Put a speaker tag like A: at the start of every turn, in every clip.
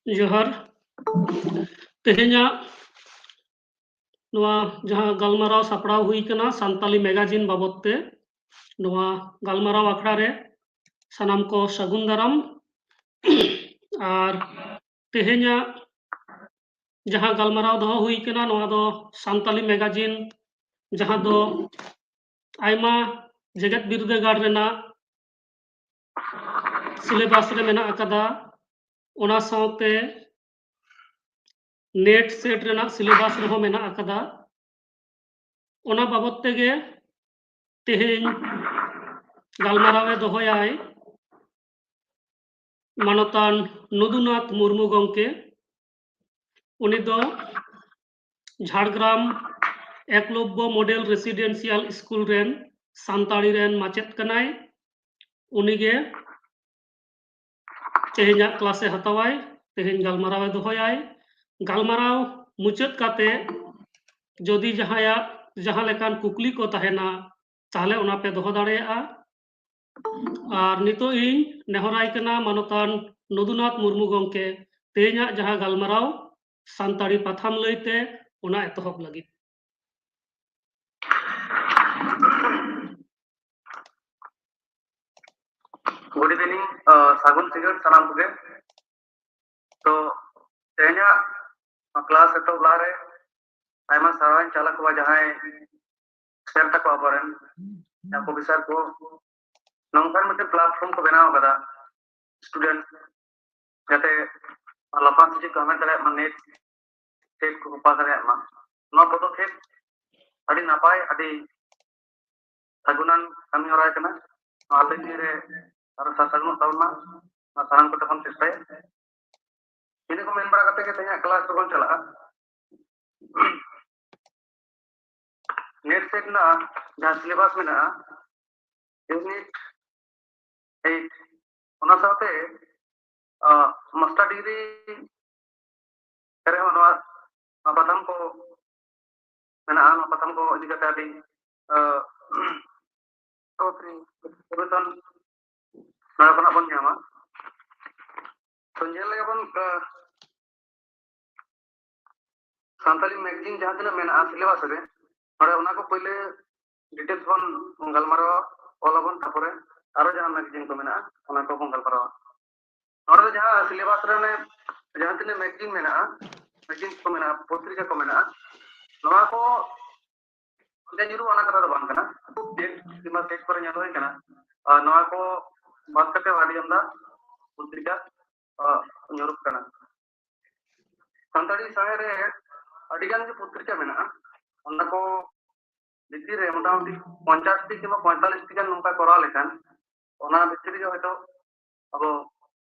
A: जोहार तेहेᱧᱟᱜ नोआ जहां गलमाराव सापड़ाव हुई कना सान्ताली मैगजीन बाबत ते नोआ गलमाराव आखड़ा रे सानाम को सगुन दाराम और तेहेᱧाग जहां गलमाराव दो हुई कना नोआ दो सान्ताली मैगजीन जहां दो आयमा जेगत बिरुदेगार रेना सिलेबास रे मेना अकादा ओना साउते नेट सेट रेना सिलेबास रहो मेना अकादा ओना बाबत तेगे तेहेñ गलमारावे दोहयाय मानतान नदुनाथ मुर्मू गंके उनी दो Jhargram Eklavya model residential school रेन सान्ताड़ी रेन माचेत कनाय उनीगे तेहेñा क्लासे हतावाय तेहेñ गलमारावे दोहयाय गलमाराव मुचाद काते जदि जहाया जहां लेकान कुकली को तहेना ताहले ओना पे दोह दाड़ेया और नितो इन नेहराय कना मानतान नदुनाथ मुर्मू गंके तेहेñा जहां गलमाराव सान्ताड़ी पाथाम लईते ओना एतहब लगी
B: गुड इवनिंग सागुन सिगड़ सनाम कुगे तो तेहेñा क्लास एतो लारे आयमा सारान चालक वा जहां शेयर तक आबरन या को विचार को नंबर में प्लेटफॉर्म को बनाव कदा स्टूडेंट जाते लाफान से कमेंट करे माने टेक को पा करे मा नो पदक्षेप अड़ी नापाय अड़ी सगुनान कमी होराय कना आले रे और सासगुन तवना सारान को तखन चेष्टाय इने को मेन बड़ा कते के तेया क्लास को चला नेट सेट ना जहां सिलेबस में ना यूनिट 8 ओना साथे मास्टर डिग्री करे होना पतम को मेना आन पतम को इदी कते अभी तो पुरतन ना बना बन जामा तो जेल लगे बन सान्ताली मैगजीन जहां तना मेना सिलेबस रे और ओना को पहले डिटेल्स बन गलमारो ओलाबन तापरे आरो जहां मैगजीन को मेना ओना को गलमारो और जहां सिलेबस रे ने जहां तना मैगजीन मेना मैगजीन को मेना पत्रिका को मेना नवा को जे जुरु ओना कथा बान कना डेट किमा टेक पर ᱧᱮᱞ होय कना नवा को बात करते वाली हमदा पत्रिका ᱧᱩᱨᱩᱜ कना सान्ताड़ी साहे रे अडिगान के पत्रिका मेना ओना को भितर रे मोटामुटी 50 टी किमा 45 टी गान नोका करा लेखान ओना भितर जो हयतो अब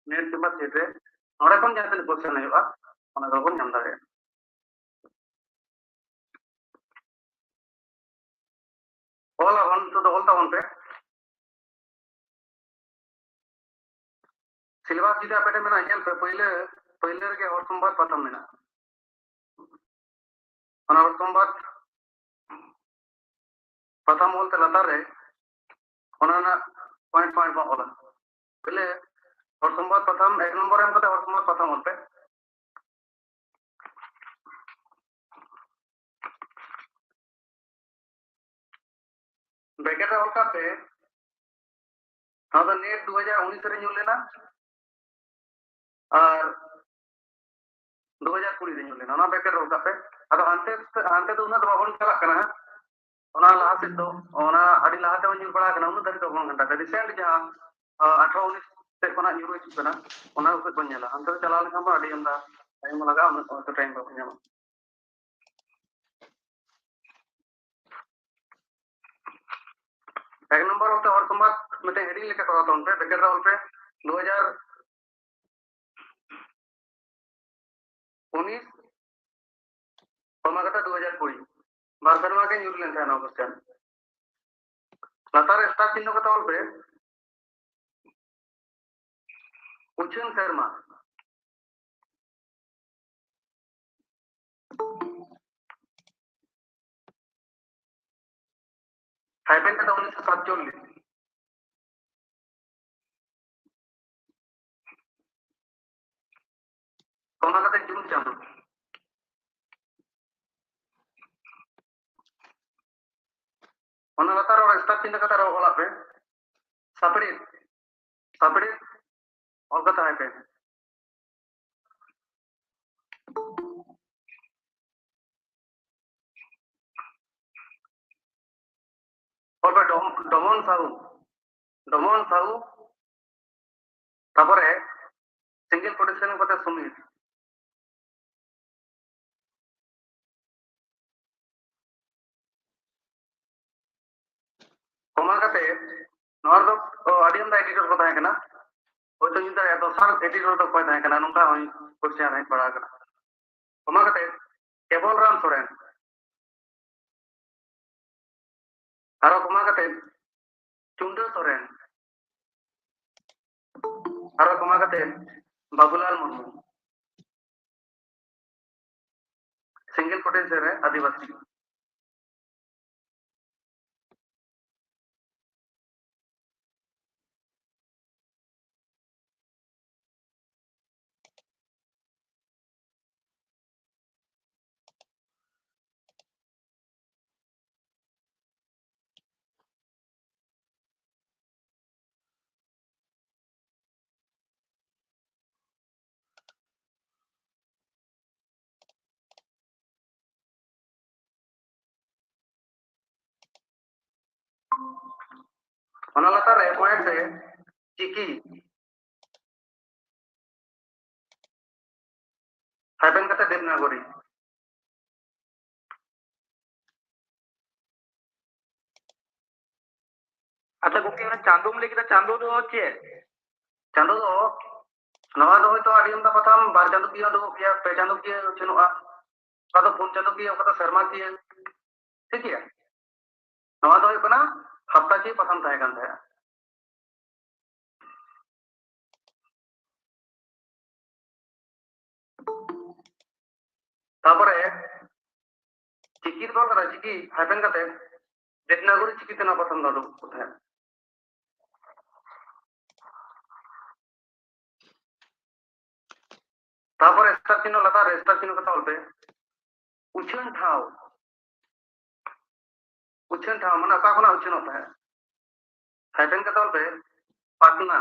B: नेट किमा सेट रे नोडे कोन जाते क्वेश्चन हयुआ ओना दो कोन ñam दारे ओला वन तो ओलता वन पे सिलेबस जिदा पेटे मेना ñel पे पहले रे के और संवाद पता मेना ओना और संवाद पता मोलते लतार रे ओना ना पॉइंट बा ओला पहले और संवाद प्रथम एक नंबर एम कते और संवाद प्रथम मोलते ब्रैकेट रे ओलका पे हाँ तो नेट 2019 रे ᱧᱩ लेना और 2020 रे ᱧᱩ लेना ओना ब्रैकेट रे ओलका पे अदो हानते तो उना तो बाबन चला कना ओना लाहा से तो ओना अडी लाहा ते ᱧᱩ बड़ा कना उना दरी तो बन घंटा रिसेंट जहां 18 19 से कोना ᱧᱩ हिजु कना ओना को बन नेला हानते चला लेखा बा अडी हमदा टाइम लगा उना तो टाइम बा ᱧama एक नंबर होते और संवाद में हेडिंग लेके करा था उनपे ब्रैकेट रोल पे 2019 कमागता 2020 बारसरवा के न्यूजीलैंड था ना क्वेश्चन लतार स्टार चिन्ह का तौल पे उच्चन शर्मा हाइपेन का 1947 koma kate June chando ona latar ora start chinta kata ro ola pe sapri ol kata hai pe और पे डोमन साहू तापरे सिंगल कोटेशन कते सुमित कमा कते नॉर दो आडियम दा एडिटर को ताहे कना होय तो इंदा दोसर एडिटर तो कोय ताहे कना नोंका होय क्वेश्चन है पड़ा कना कमा कते केवल राम सोरेन आरो कमा कते चुंडा सोरेन आरो कमा कते बाबूलाल मुर्मू सिंगल कोटेशन है आदिवासी ona latar re point se चिकी हाइपेन कते देवनागरी अच्छा गोके ना चांदो में लेकिन चांदो दो चे चांदो दो नवा दो तो आडियम दा पथाम बार चांदो किया दो किया पे चांदो किया चनुआ का तो पुन चांदो किया का तो शर्मा किया ठीक है नवा दो कना हफ्ता की पथाम ताहे कान थाया तापरे चिकी दो करा चिकी हाइपेन कते देवनागरी चिकी तना पथाम दो थाया तापर स्टार चिन्ह लता स्टार चिन्ह कथा बोलते उछन ठाव माने का कोना उछन होता है हाइपेन कथा बोलते पटना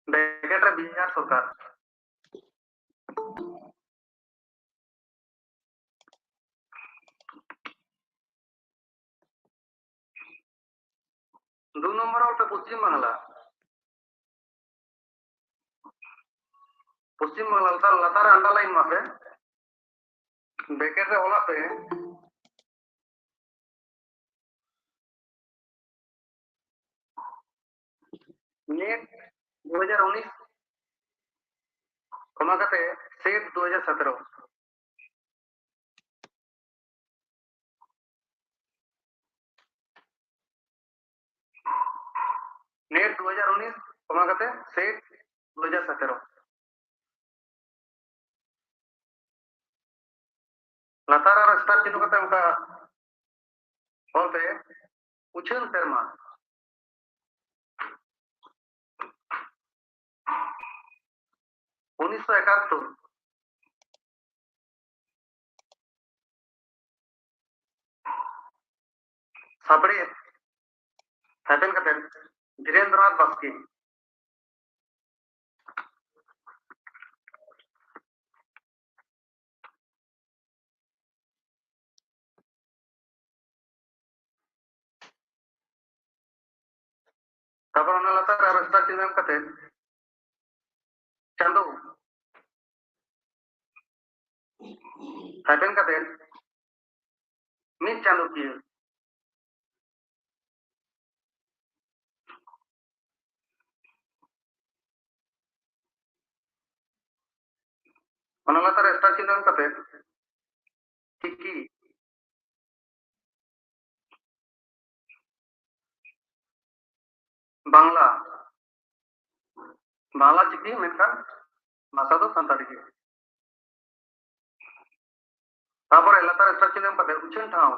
B: ब्रैकेट रे बिहार सरकार दो नंबर और पे पश्चिम बांग्ला लतार अंडरलाइन मापे ब्रैकेट रे ओला पे नेट 2019 कमा कते सेट 2017 नेट 2019 कमा कते सेट 2017 लतार और स्टार चिन्ह कते उनका बोलते उछन शर्मा 1971 सापड़े हाइपेन कते धीरेन्द्रनाथ बास्की तापर ओना लतार और स्टार चिन्ह कते चांदो हाइपेन कते मिट चांदो किए ओना लतार स्टार चिन्ह कते चिकी बांग्ला बांग्ला चिकी मेनखान भाषा दो संताली के तापर लतार स्टार चिन्ह कते उछन ठाव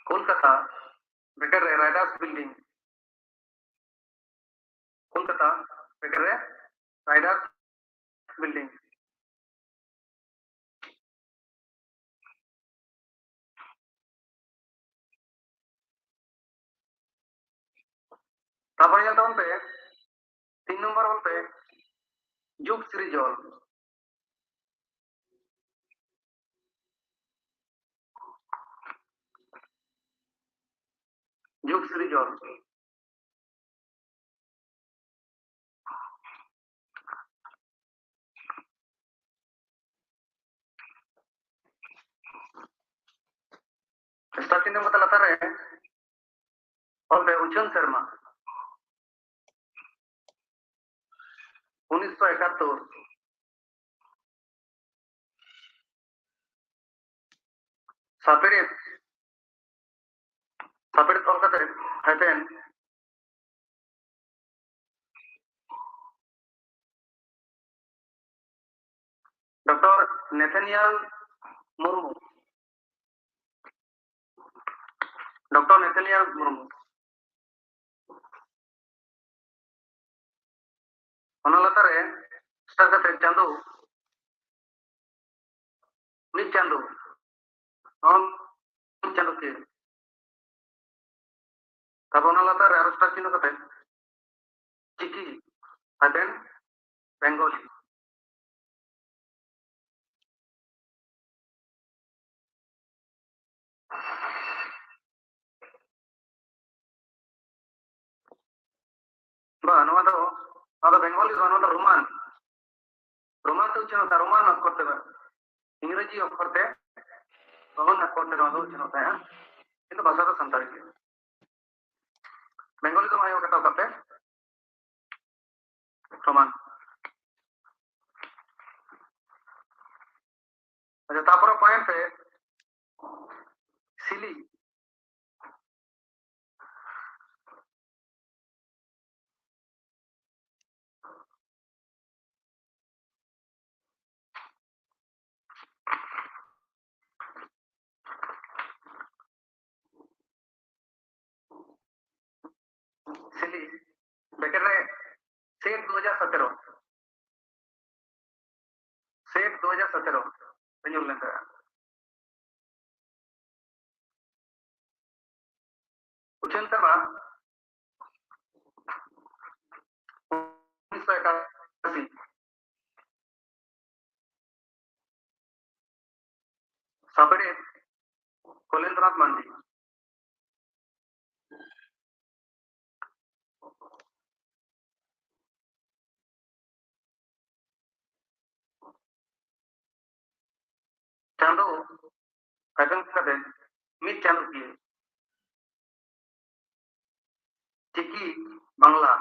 B: Kolkata baker Riders building Kolkata baker Riders building তারপরে যেটা বলতে 3 নম্বর বলতে যুগ সৃজল যুগ সৃজল स्टार्टिंग में बताता रहे और उज्जैन शर्मा 1971 सापेरे सापेरे कोलकाता हैपेन doctor Nathaniel Murmu doctor Nathaniel Murmu लतारे स्टार कते चांदो मिट चांदो हम चांदो के तब लतारे आरो स्टार चिन्ह कते चिकी हैपेन बेंगली बेंगली रोमान रोमान तो उच्चारण रोमान अक्षर इंग्रेजी अक्षर रोमान अक्षर उच्चारण किंतु भाषा तो संताली बेंगली तो मायो कता करते रोमान अच्छा तापर पॉइंट पे सिली सिली बेकर सेट 2017 सेट 2017 पेंजुल लेंगे उच्चन शर्मा 1981 सापेरे कोलेंद्रनाथ मांडी चांदो हैपेन कते मिट चांदो की चिकी बांग्ला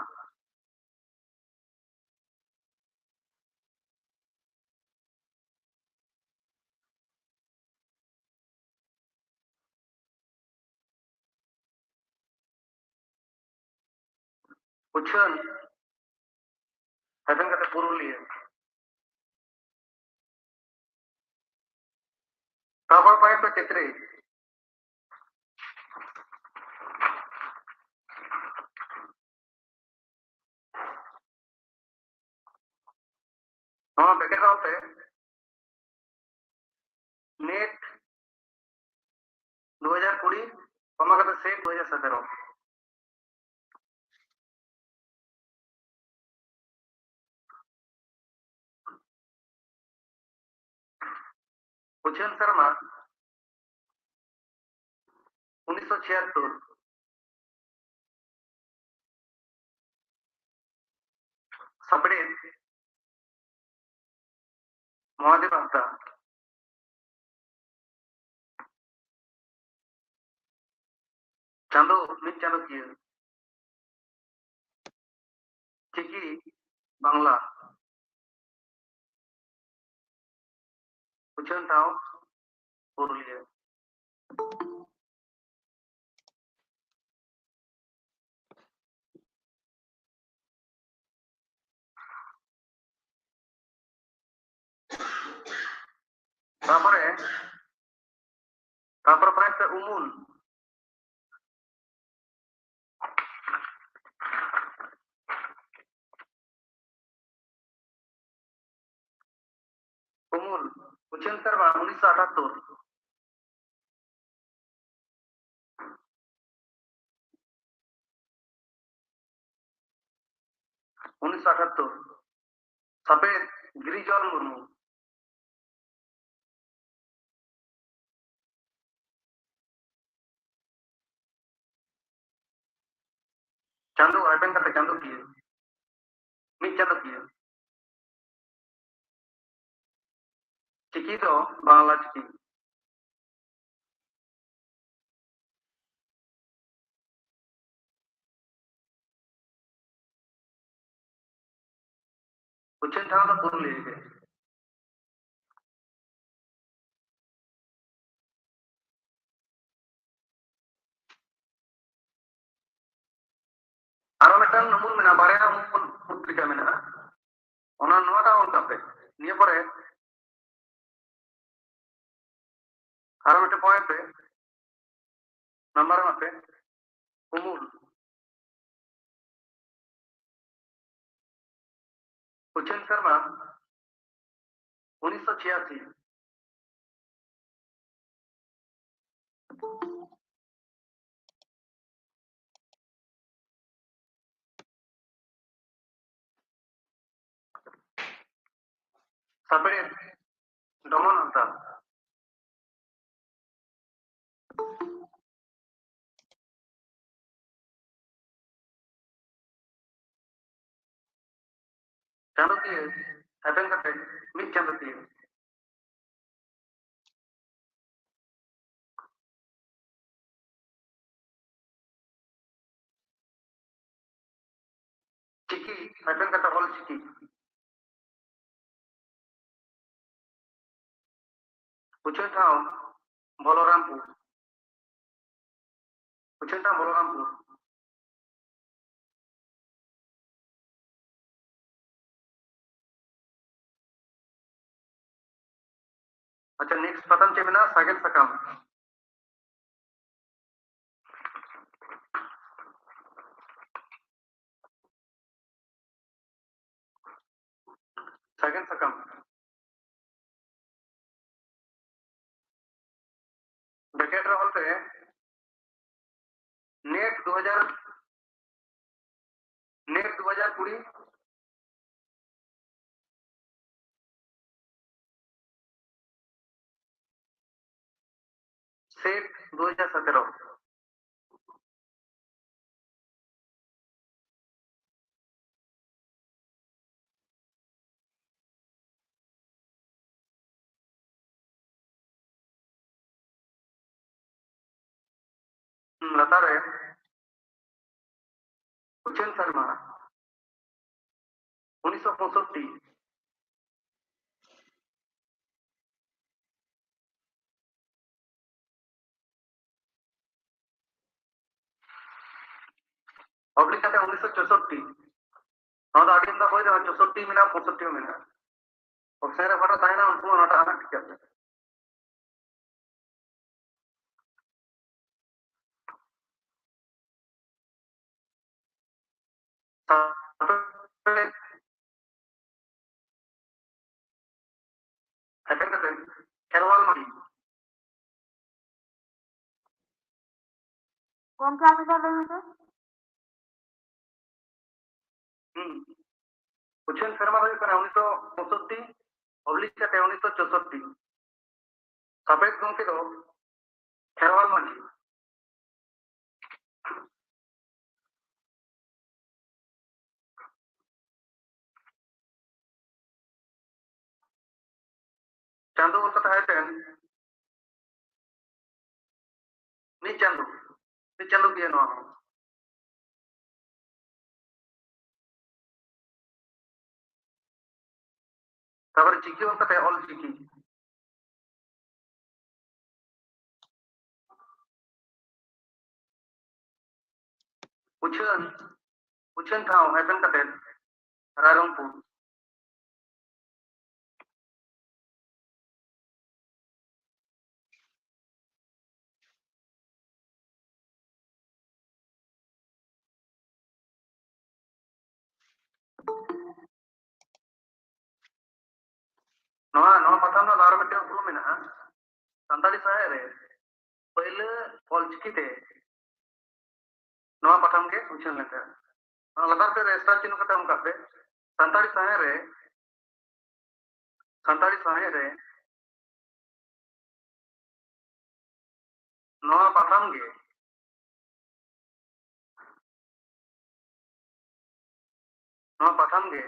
B: उच्चन हैपेन कते पुरुलिया तापर पॉइंट पे चित्रे हाँ बेकर होते नेट 2020 कमा कते सेट 2017 उज्जैन शर्मा 1976 सपड़े महादेव हंसदा चांदो मिट चांदो की चिकी बांग्ला उच्चन टाव पुरुलिया तापर पॉइंट पे उमुल उच्चन सर्वा 1978 सफेद गिरिजल मुर्मू चांदू आइपन करते चांदू किए मिट चांदू किए चिकी तो बांग्ला चिकी उच्चन ठाव तो पूर्ण ले गए आरो मिटन नमूल मेना बारेहा मुन पत्रिका मेना ओना नोटा ऑन करते निये परे आरो मिटन पॉइंट पे नंबर में पे उमूल उच्चन शर्मा 1986 सफेद डमन हंसा चांदू किए आइपन करते मिट चांदू किए चिकी आइपन करते ऑल चिकी उच्चन ठाव बलरामपुर उच्चन ठाव बलरामपुर अच्छा नेक्स्ट पतन चे बिना सागन सकम सागन सकम ब्रैकेट रोल पे नेट 2020 सेट 2017 लता रे उच्चन शर्मा 1965 ऑब्लिक करते 1964 हाँ तो आगे कोई 64 मिना 65 मिना और सारे फटा ताइना उनको नोटा आना ठीक है आइपन करते खेरवाल मणि
C: कौन क्लास में चल रहे हैं सर?
B: उच्चन शर्मा हुई कना 1965 ऑब्लिक करते 1964 सफेद गोंके दो खेरवाल मणि चांदू बोलता है पेन नी चांदू किए नो तबर चिकी बोलता है ऑल चिकी उच्चन उच्चन ठाव आइपन करते रायरंगपुर नवा पथाम ना दार मिटे उपरू में ना संताली साहे रे पहले ऑलचिकी ते नवा पथाम के उछल लेते हैं लतार पे रेस्टा चिन्ह कते हम करते संताली साहे रे नवा पथाम के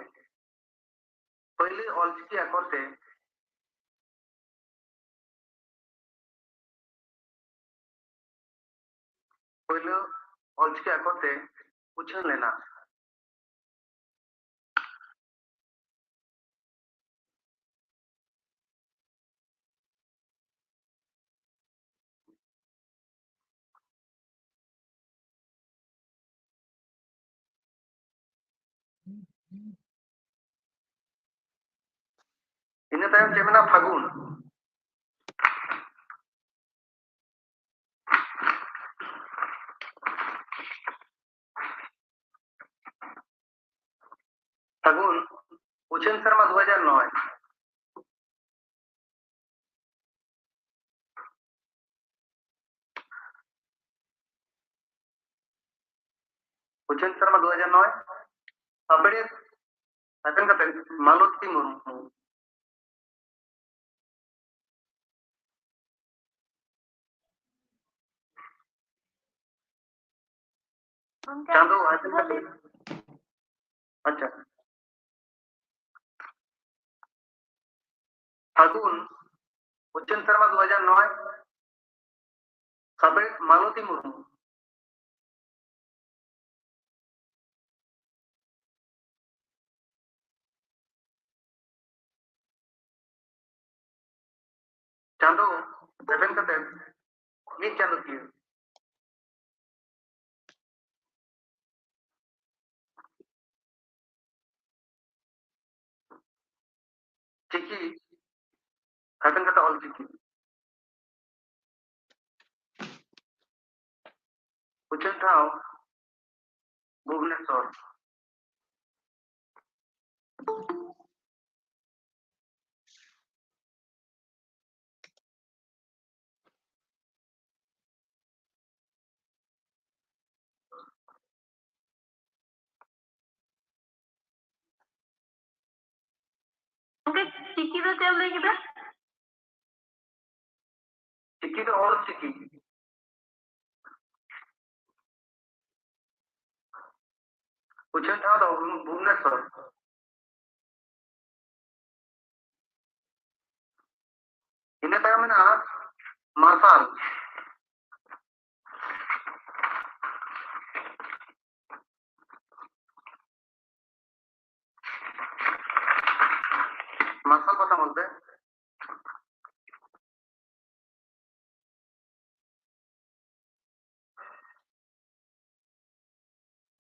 B: पहले ऑलचिकी अकोर ते पहले ऑलचिकी अकोर ते उछल लेना इन्हें तायम चेमना फागुन फागुन उछल शर्मा 2009 उछल शर्मा 2009 अपने अतन का मालती मुर्मू चांदो अतन का अच्छा फागुन उच्चन शर्मा 2009 सबे मालती मुर्मू चांदो सेवन कते मीट चांदो की चिकी सेवन कते ऑल चिकी उच्चन ठाव भुवनेश्वर
C: ओके चिकी तो चल रही है
B: चिकी तो ऑल चिकी उच्चन ठाव तो भुवनेश्वर इन्हें तायम में ना मार्शल मार्शल पता बोलते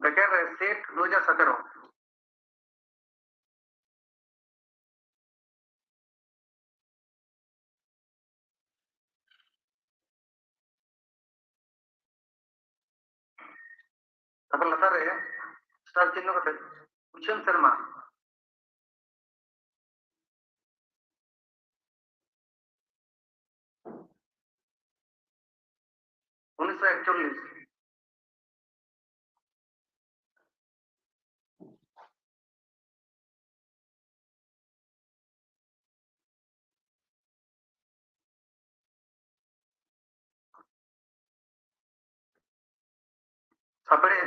B: बेकर सेट 2017 तब लता रे स्टार चिन्ह कते उच्चन शर्मा 1941 सपड़े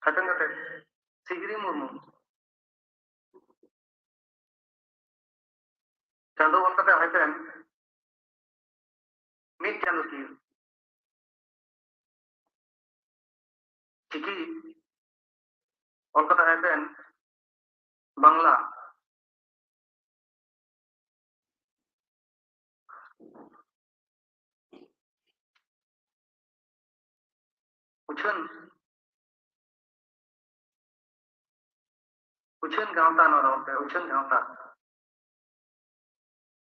B: खतन कते सिगरी मुर्मू चांदो बोल कते हयतेन मीट चांदो की चिकी बोल कते हयतेन बांग्ला उछन उछन गांवता न रहते उछन गांवता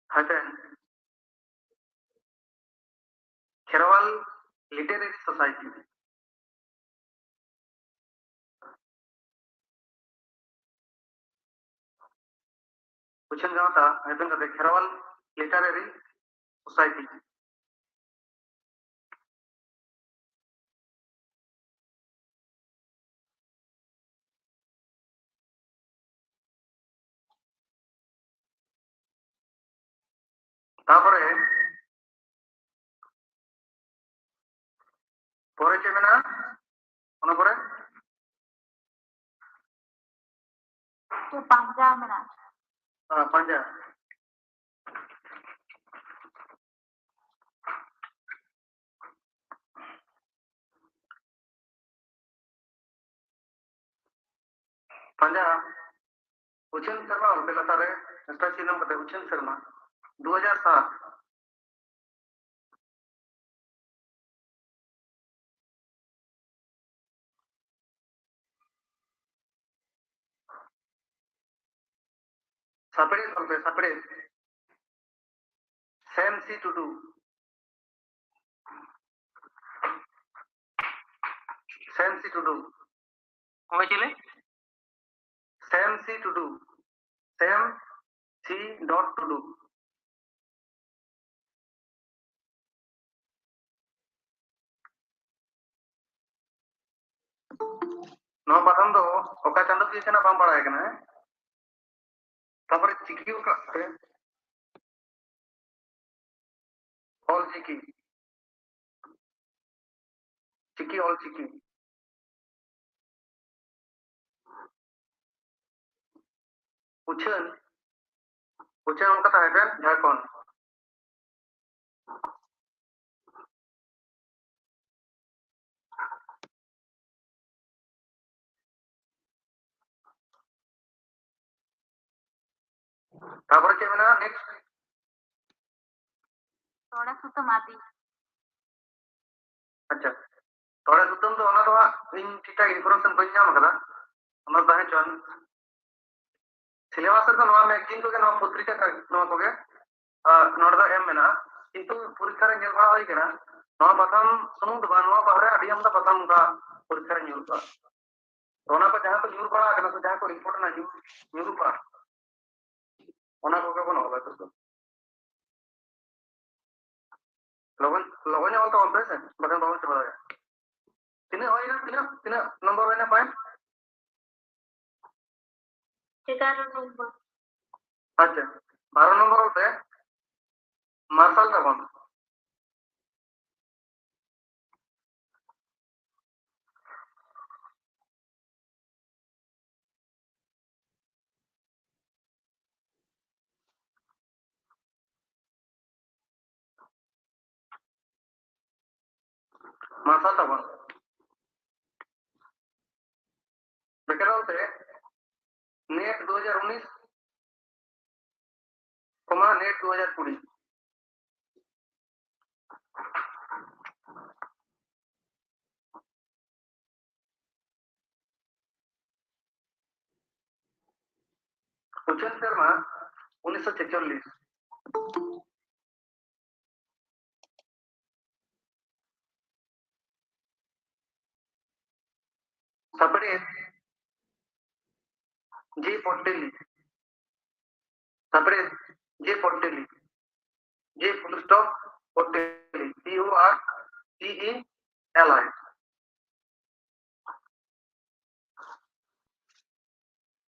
B: हयतेन खेरवाल लिटरेरी सोसाइटी उछन गावता हेतन कते खेरवाल लिटरेरी सोसाइटी तापरे परे चे मेना ओना परे
C: तो पांजा मेरा
B: पंजा पंजा उछन शर्मा और बेलतारे नेशनल चिन्हम कते उछन शर्मा 2007 सापड़े बोलते सापड़े सैम सी टुडू
D: कौन चले
B: same C Tudu same C dot Tudu नो पठन दो ओका चंदो की कना बाम पढ़ाए कना तापर चिकी का ऑल चिकी चिकी ऑल चिकी उछन उछन उनका था है झारखंड तापर के मेना नेक्स्ट
C: थोड़ा सुतो मादी
B: अच्छा तोरे सुतम तो ओना तो इन ठीका इंफॉर्मेशन बन जाम कदा ओना ताहे चन सिलेबस तो नवा मैगजीन को के नवा पत्रिका का नवा को के नोड दा एम मेना किंतु परीक्षा रे नेल बड़ा होई केना नवा प्रथम सुनु दबा नवा बाहरे अडी हम दा प्रथम का परीक्षा रे नेल बा ओना को जहां को न्यूर बड़ा केना तो जहां को रिपोर्ट ना न्यूर बा ओना को के कोन होला तो लोगन लोगन ने तो ऑफिस है बगन बाबू से बड़ा तिने होई ना तिने नंबर होई ना पाए
C: 11 नंबर
B: अच्छा 12 नंबर होते मार्शल का कौन मार्शल का कौन बेकर होते नेट 2019 कमा नेट 2020 उच्चन शर्मा 1946 सपड़े जी पोटेली सपड़े जी पोटेली जी फुल स्टॉप पोटेली PORTELI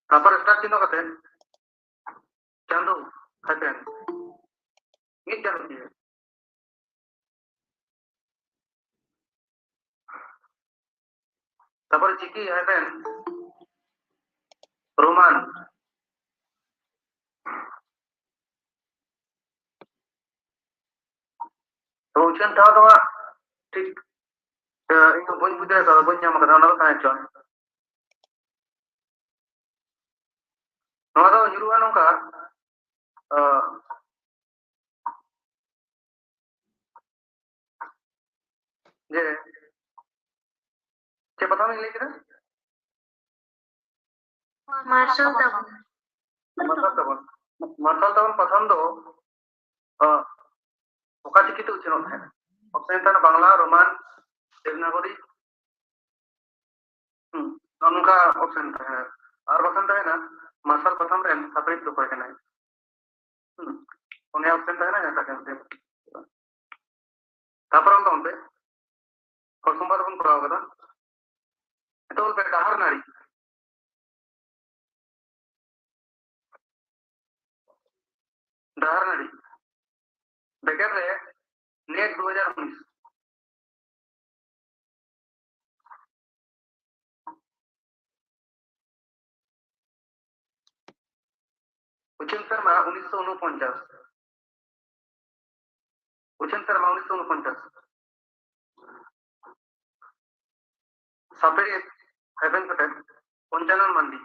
B: तापर स्टार्ट चिन्ह कते चांदो खतन ये चांदो दिए तापर चिकी हतन रोमान तो उचन था तो ठीक इन बन बुदे का बन जाम का ना का चन नवा तो जुरुआ नोका जे के पता नहीं लेकिन
C: मार्शल तब
B: मार्शल तब प्रथम दो ओका चिकी तो उचन है ऑप्शन था बांग्ला रोमान देवनागरी उनका ऑप्शन था और बसंत है ना मार्शल प्रथम रे सपरित को कहना है पुण्य ऑप्शन था ना जैसा कहते हैं तापर हम तो और सोमवार बन कराओ कदा तो उन पे डहार नारी बेकर रे नेट 2019 उचिन शर्मा 1949 उचिन शर्मा 1949 सापेरे हेवन कटे 55 मंदी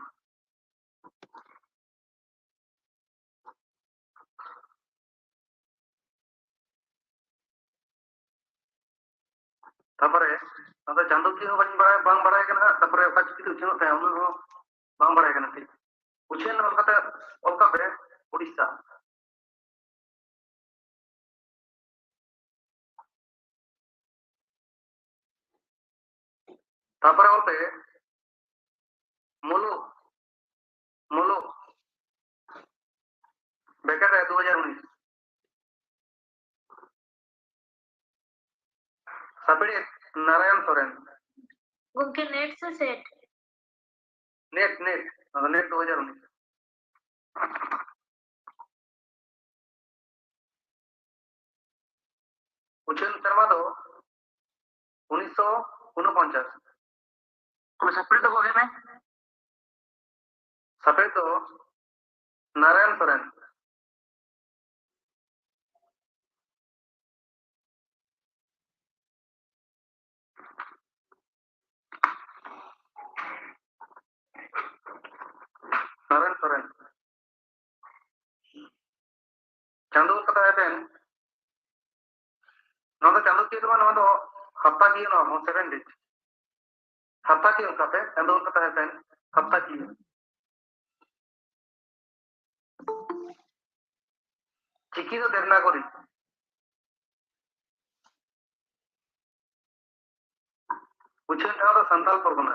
B: तापरे अदा चांदो की हो बांग बड़ाय कना तापरे ओका चिकी उचिन होता है उन बांग बड़ाय कना थी उचिन ओलका पे उड़ीसा तापरे ओलते मुलु मुलु बेकर है 2019 सापेरे नारायण सोरेन
C: गुमके नेट से सेट
B: नेट नेट 2019 उचिन शर्मा तो 1949 तो सपरे तो होगे में सपरे तो नारायण सोरेन नारायण सोरेन चांदो कथा है नोदो चांदो की तो नोदो हफ्ता की नो 7 डेज हफ्ता की कथे चांदो कथा है हफ्ता की चिकी तो देवनागरी उचिन ठाव तो संताल परगना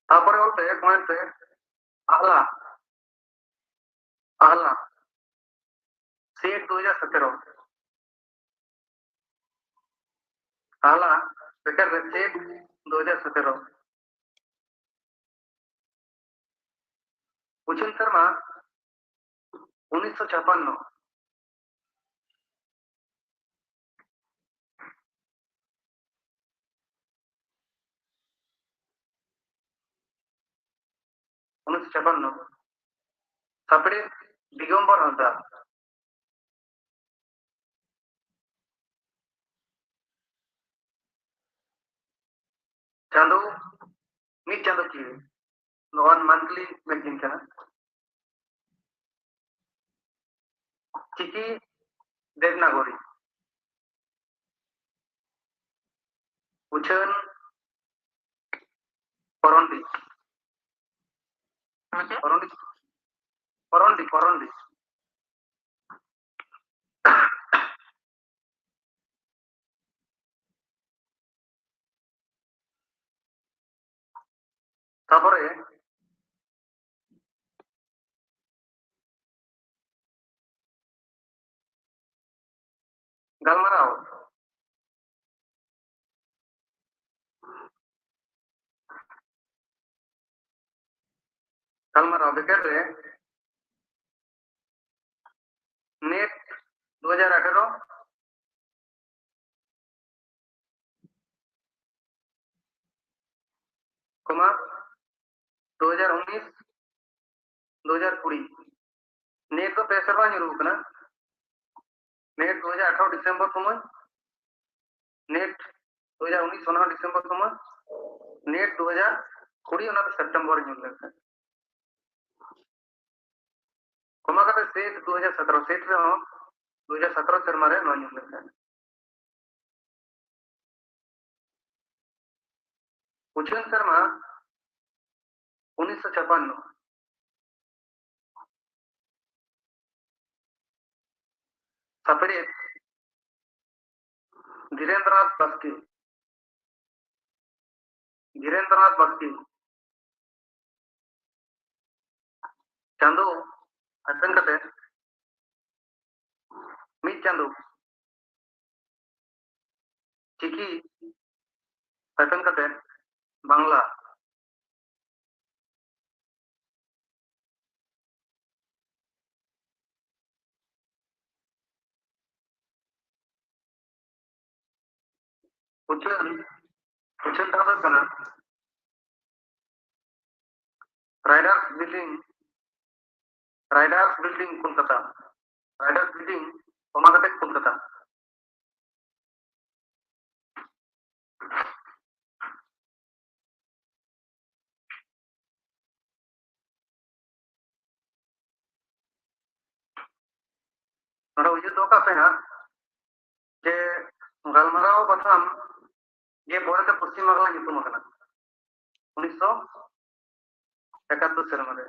B: तापरे बोलते पॉइंट पे आहला आहला सेट 2017 आहला बेटर सेट 2017 उचिन शर्मा 1956 1956 सापड़े दिगंबर हंसदा चांदो मिड चांदो की नॉन मंथली मैगजीन का चिकी देवनागरी उचन परोंडी परोंडी परोंडी परोंडी तापरे गलमराव गलमराव बेकर रे नेट 2018 कोमा 2019 2020 नेट तो पेसर बा ᱧᱩᱨᱩ ᱠᱟᱱᱟ नेट 2018 डिसेंबर समय नेट 2019 सोना डिसेंबर समय नेट 2020 ओना सितंबर ᱧᱩᱨ लेखा कोमा का सेट 2017 सेट रे 2017 शर्मा रे ᱧᱩᱨ लेखा उचिन शर्मा 1956 सापड़े धीरेन्द्रनाथ बस्की चांदो हाइफेन कते मिड चांदो चिकी हाइफेन कते बांग्ला उच्चन उच्चन था कना Riders building Kolkata Riders building ओमा कते कोलकाता नोड़ा उजे दो का पे ना जे गलमराव बथाम ये बोलते पश्चिम बंगाल नितुम कना 1971 सेरमा रे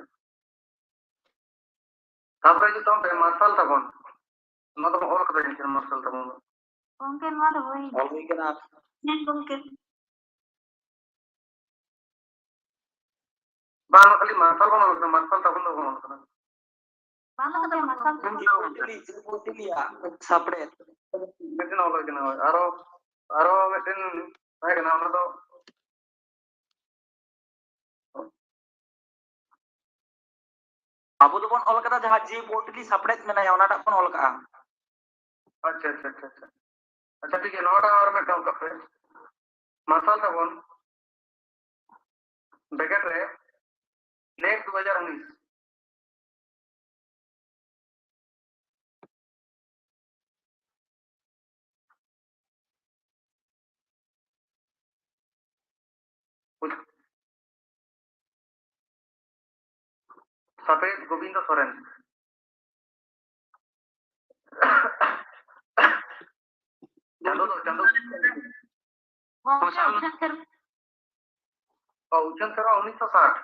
B: तापर जो तुम पे मार्शल तबन ना तो और कते जिन मार्शल तबन
C: Mungkin mana boy?
B: और भी कना
C: Mungkin.
B: बानो खाली मार्शल बनो मार्शल तबन दो बनो कना
C: Mana kata masal?
B: सापड़े मिटिन और कना आरो मिटिन है कना ना तो
D: अब तो बन ऑल कदा जहां जे पोर्टली सपरेट में ना ओनाटा बन ऑल का
B: अच्छा अच्छा अच्छा अच्छा अच्छा ठीक है नोटा और मैं डाउन करते मार्शल तबन बैकेट रे नेक्स्ट 2019 सफेद गोविंद सोरेन चंदो और उज्जैन करा 1960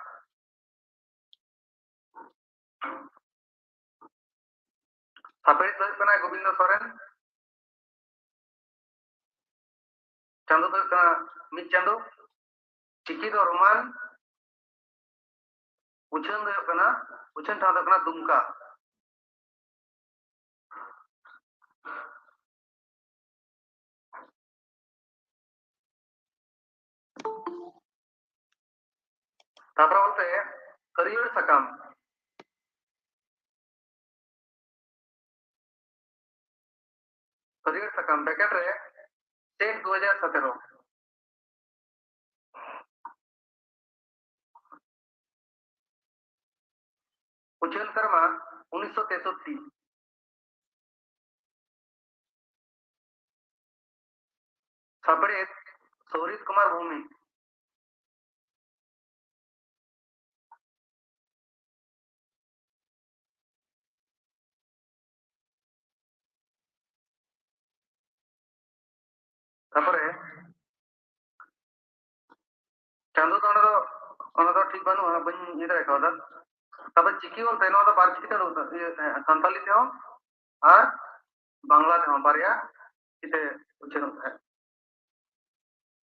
B: सफेद तो कना गोविंद सोरेन चंदो तो कना मिड चंदो चिकी तो रोमान उज्जैन तो कना उज्जैन था तो कना दुमका तापर बोलते करियर सकाम बैकेट रे स्टेट 2017 उज्जैन कर्मा 1963 सपड़े सौरित कुमार भूमि तापरे चांदो तो ठीक बानु बन इधर का उधर तब चिकी बोलते ना तो बार चिकी तो संताली थे और बांग्ला थे बारिया इसे उज्जैन होता है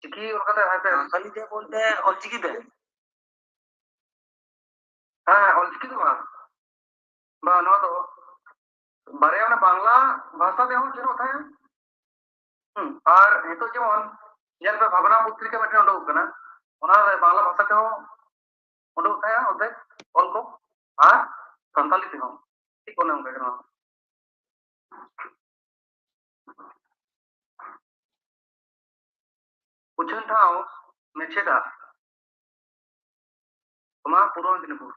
B: चिकी और कहते हैं पे
D: खाली जे बोलते हैं और चिकी दे
B: हाँ और चिकी तो बा ना तो बारिया में बांग्ला भाषा दे हो चिरो था और ये तो जेमन यार पे भावना पुत्री के बैठे उड़ो कना ओना बांग्ला भाषा के हो उड़ो था ओदे ऑल को और संताली थे हो ठीक होना उनका कना उज्जैन ठाव मेचेदा ओमा पूर्व दिनपुर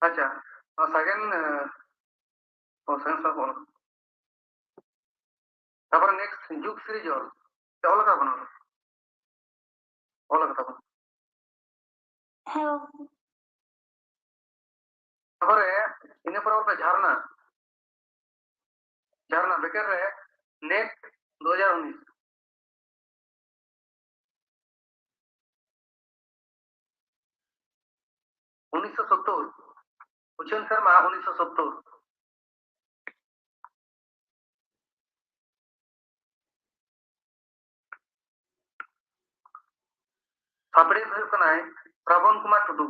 B: अच्छा और सेकंड और सेकंड सब बोलो तापर नेक्स्ट जुग सीरीज और का बनो ऑल का बनो तापर इने पर और पे झरना झरना बेकर रे नेक्स्ट 2019 1970 उज्जैन शर्मा 1970 सापड़े हुई कनाय श्रावण कुमार टुडू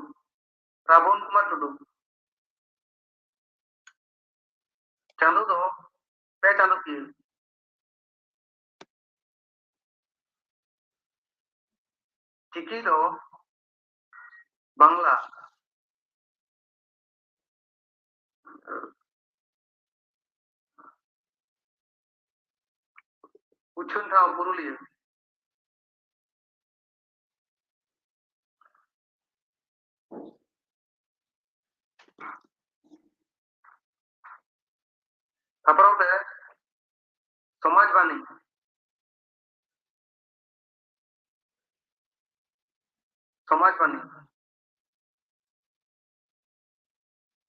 B: चांदो दो पे चांदो की चिकी दो बांग्ला उछन ठाव पुरुलिया तापर समाजवाणी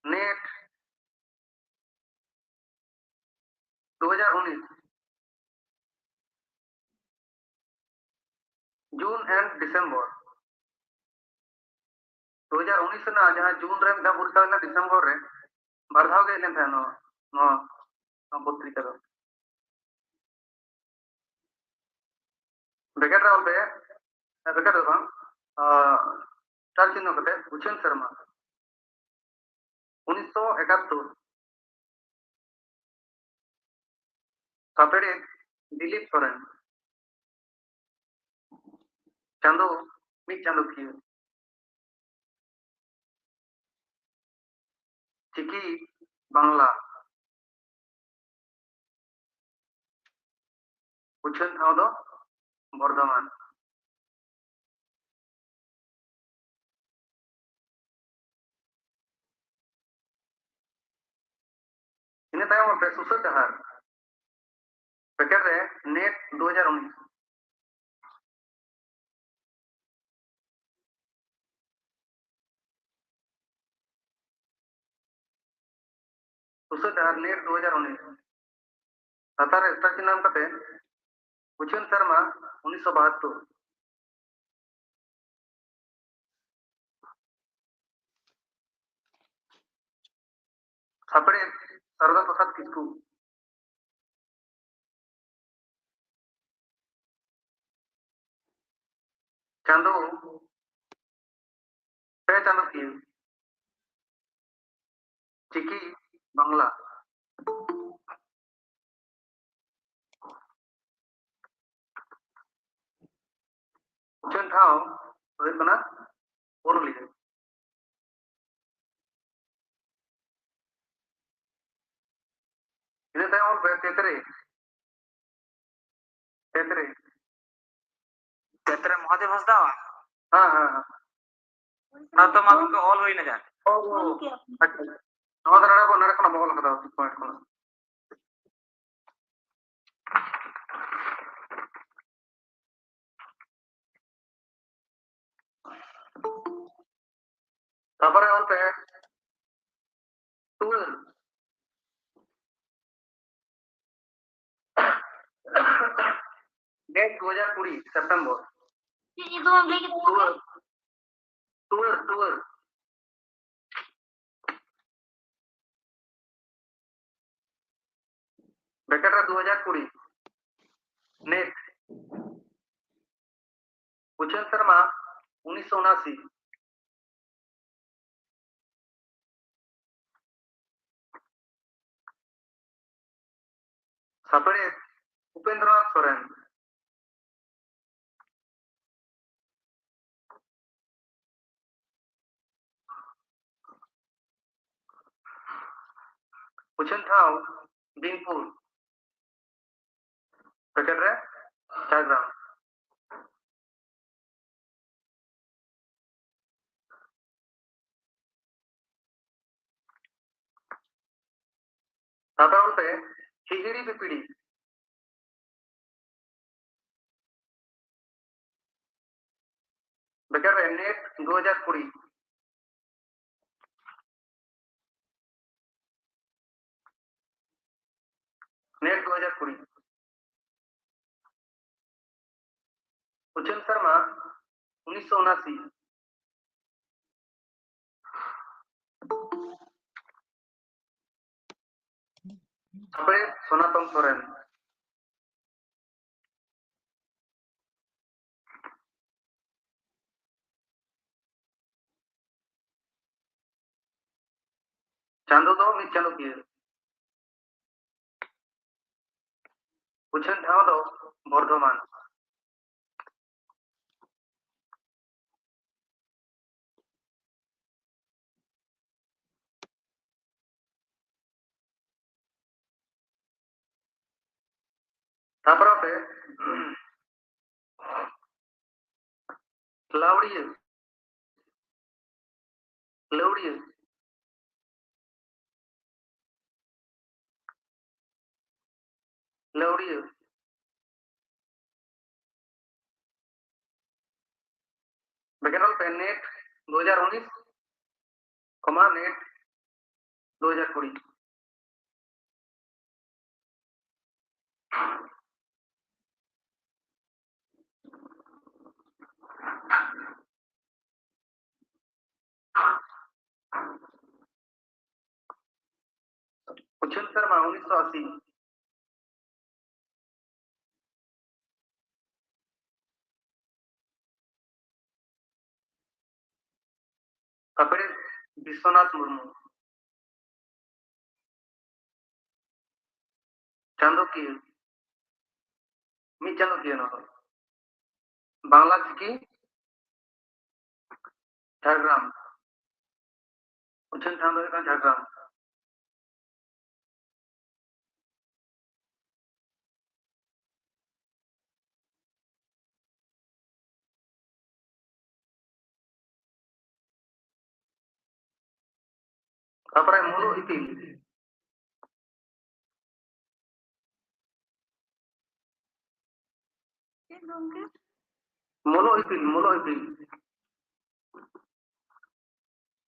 B: नेट 2019 जून एंड डिसेंबर 2019 ना जहां जून रे मिदा परीक्षा ना डिसेंबर रे बारधाव गे लेन थानो नो पत्रिका दो बेकेट रे ऑलबे बेकेट दो स्टार चिन्ह कते उछन शर्मा 1971 सापेड़े दिलीप सोरेन चांदो मिट चांदो की चिकी बांग्ला उछन ठाव दो बर्धमान इन तायम पे सुसर जहार बेकेट रे नेट 2019 सुसर जहार नेट 2019 तातार स्टार चिन्ह कते उछन शर्मा 1972 सापड़े शारदा प्रसाद किस्कू चांदो पे चांदो की चिकी बांग्ला उछन ठाव होय कना पुरुलिया इन तायम पे तेतरे
D: महादेव हंसदा
B: हां हां हां
D: ना तो मा को ऑल होई ना जा
B: ओ अच्छा नवा दरा को नरे कोना बगल कदा पॉइंट कोना तापरे और पे टूल डेट 2020 सितंबर
C: ये दो हम लेके
B: टूर बेकेट 2020 नेट उछन शर्मा 1979 सापड़े उपेंद्रनाथ सोरेन उछन ठाव बीनपुर बेकेट रे झारग्राम तापर पे हिजड़ी पिपीड़ी बेकेट रे नेट 2020 नेट 2020 उछन शर्मा 1979 सापड़े सनातन सोरेन चांदो दो मित चांदो किए उछन ठाव दो बर्धमान तापर पे लाउड़िए लौड़िए लौड़िए मैकेनिकल पे नेट 2019 कमा नेट 2020 उछन शर्मा 1980 कपड़े विश्वनाथ मुर्मू चांदो किए मित चांदो किए ना बांग्ला की झारग्राम उछन ठाव दो झारग्राम तापर मुलु इतिल मुलु इतिल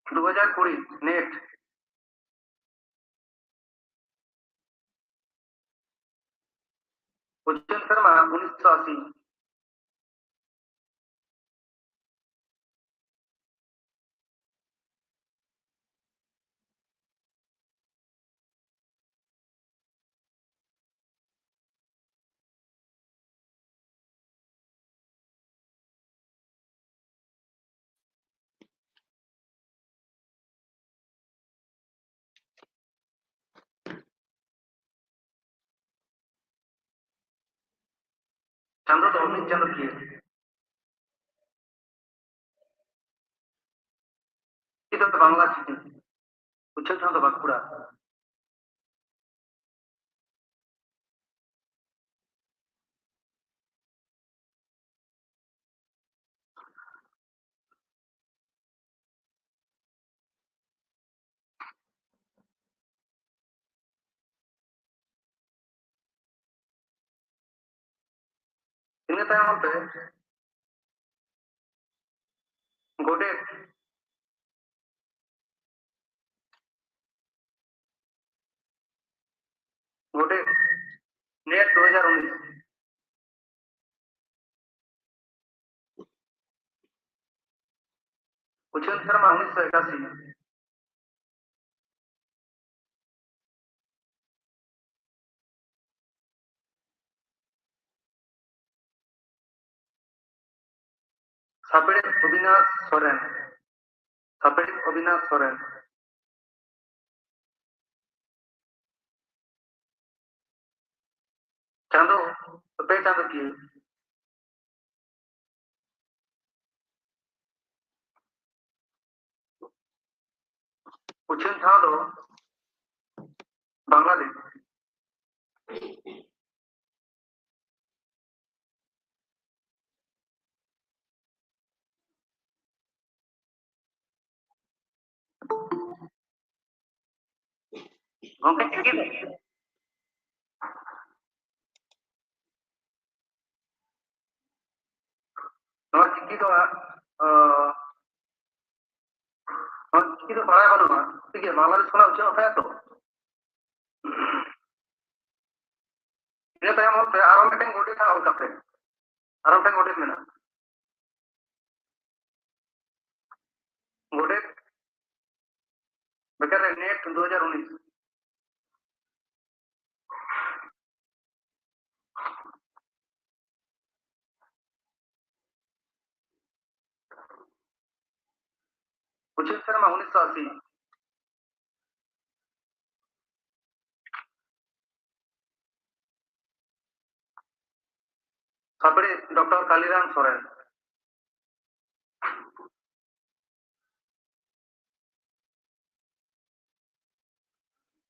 B: 2020 नेट उज्जैन शर्मा 1980 चांदो तो मित चांदो किए itu बांग्ला चिठी उछल ठाव दो बांकुड़ा इन तायम पे गोडे गोडे नेट 2019 उछल शर्मा 1981 सापेड़ अविनाश सोरेन सापेड़ अविनाश सोरेन चांदो पे चांदो किए उछल ठाव दो बांग्लादेश
D: गंके चिकी दो
B: नवा चिठी तो चिठी तो बड़ा बनुआ ठीक है बांग्लादेश खना उछल होता है तो इन तायम पे आरो मिटें गोडे था और कपड़े आरो मिटें गोडे में ना गोडे बेकर नेट 2019 उछल शर्मा 1980 तापरे डॉक्टर कालीराम सोरेन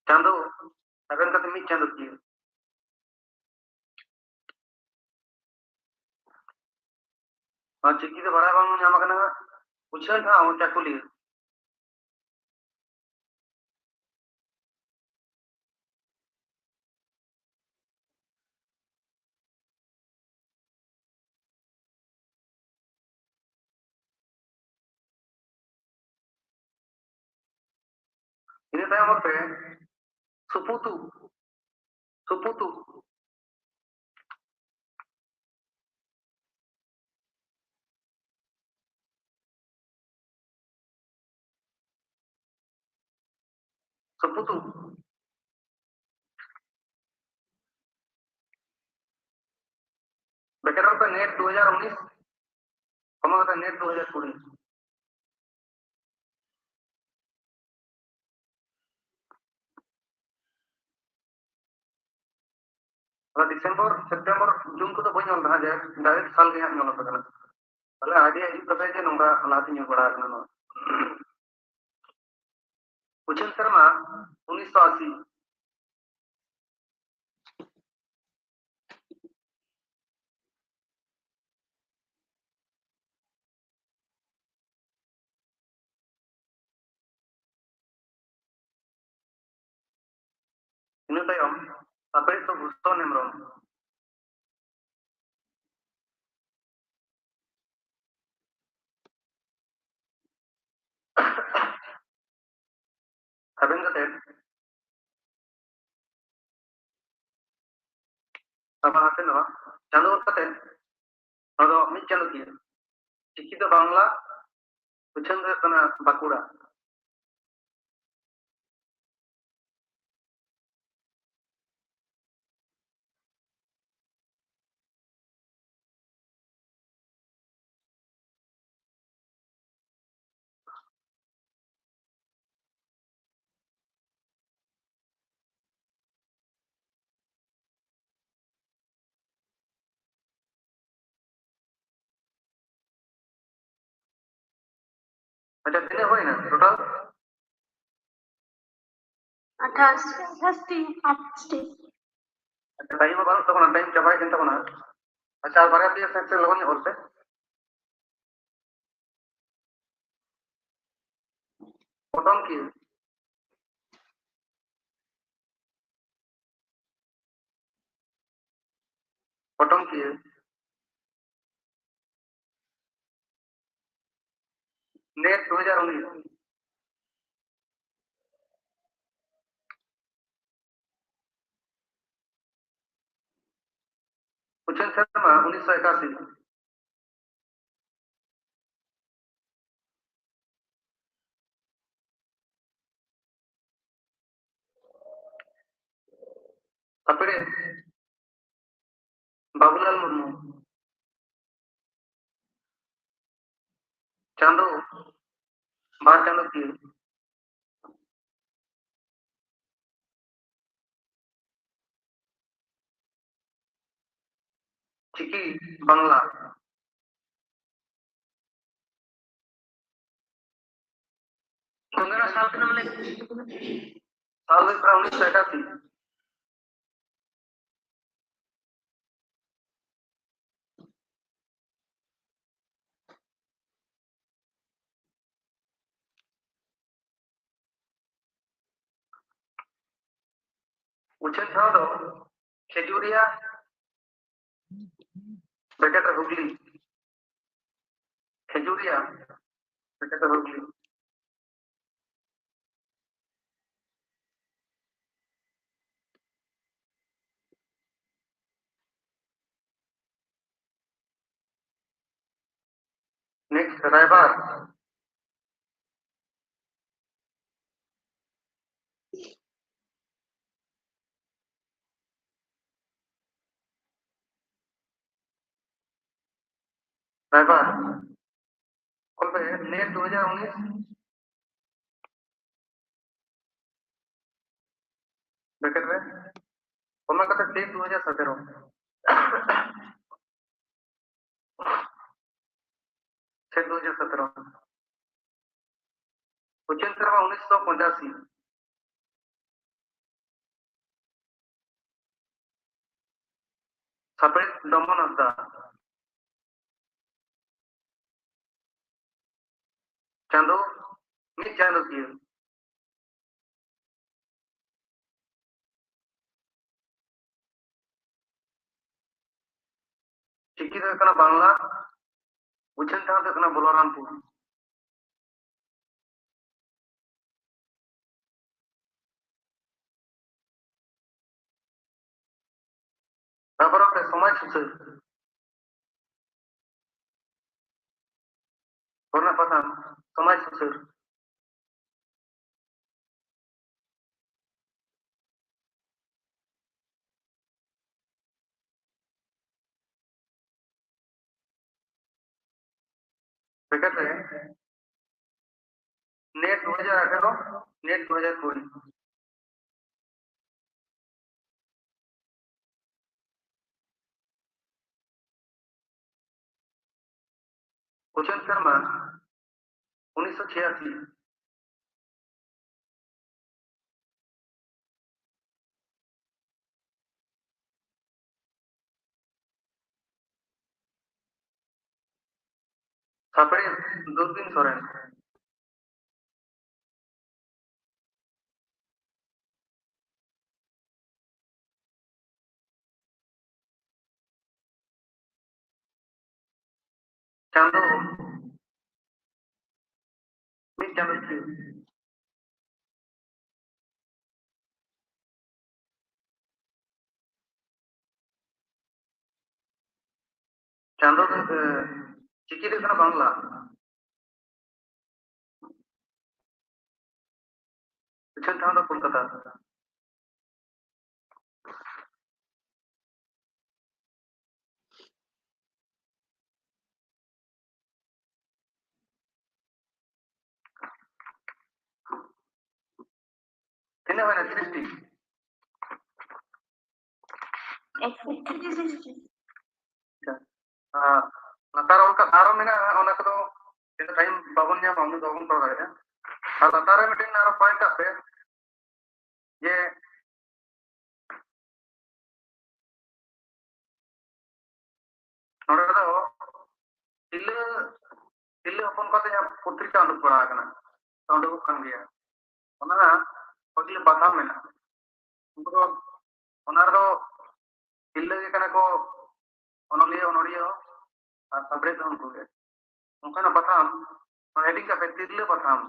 B: चांदो अबेन का मी चांदो की चिकी तो बड़ा बांग नाम करना उछल था वो चाकुली ini tayo mo pe suputu suputu suputu better का नेट 2019 हमारा का नेट 2020 और दिसंबर सितंबर जून को तो बनी होना है डायरेक्ट साल के यहाँ होना था अल्लाह आगे इस तरह के नंबर लाती नहीं बड़ा करना उछल Sharma 1980 ini tayo apa itu gusto nemrom aben ka ted apa haten no chalo ka ted ado mi chalo ki चिकी तो बांग्ला उछल तना बाकुड़ा अच्छा दिने होई ना टोटल
C: 68
B: अच्छा टाइम बार तो कोना टाइम चबाई दिन तो कोना अच्छा बारे दिए से लगन और से फोटोन की फोटोन की नेट 2019 उछल शर्मा 1981 अपने बाबूलाल मुर्मू चांदो बार चांदो की चिकी बांग्ला कंगना साल के नाम साल 1981 उछल था दो खेजूरिया बेटा का हुगली खेजूरिया बेटा का हुगली नेक्स्ट रायबार रायबार कौन पे नेट 2019 बेटर में कौन का डेट 2017 6/2017 उच्चन सर्वा 1985 साप्रेत दमन हंसदा चांदो मित चांदो किया चिकी दो कना बांग्ला उच्चन था दो कना बलरामपुर तापर पे समाज सुसर करना पता समाज सुसर बेकर है नेट 2018 नेट 2020 उच्चन शर्मा 1986 साप्रेत दूरबीन सोरेन चांदो मित चांदो किया चांदो चिकी दो कना बांग्ला उच्चन था दो कोलकाता किन्ने होना 30 latar on ka aro mena ona ko ina time babon nya mamu babon ko dare ar latar meeting aro point ape je nore do ilu ilu hopon ko te putrika anu pura kana ondu kan gaya ona pagile batha mena unko ona do ilu ge kana ko onoliye onoriyo ar sabre don ko ge उनका ना पता हम heading का factory पता हम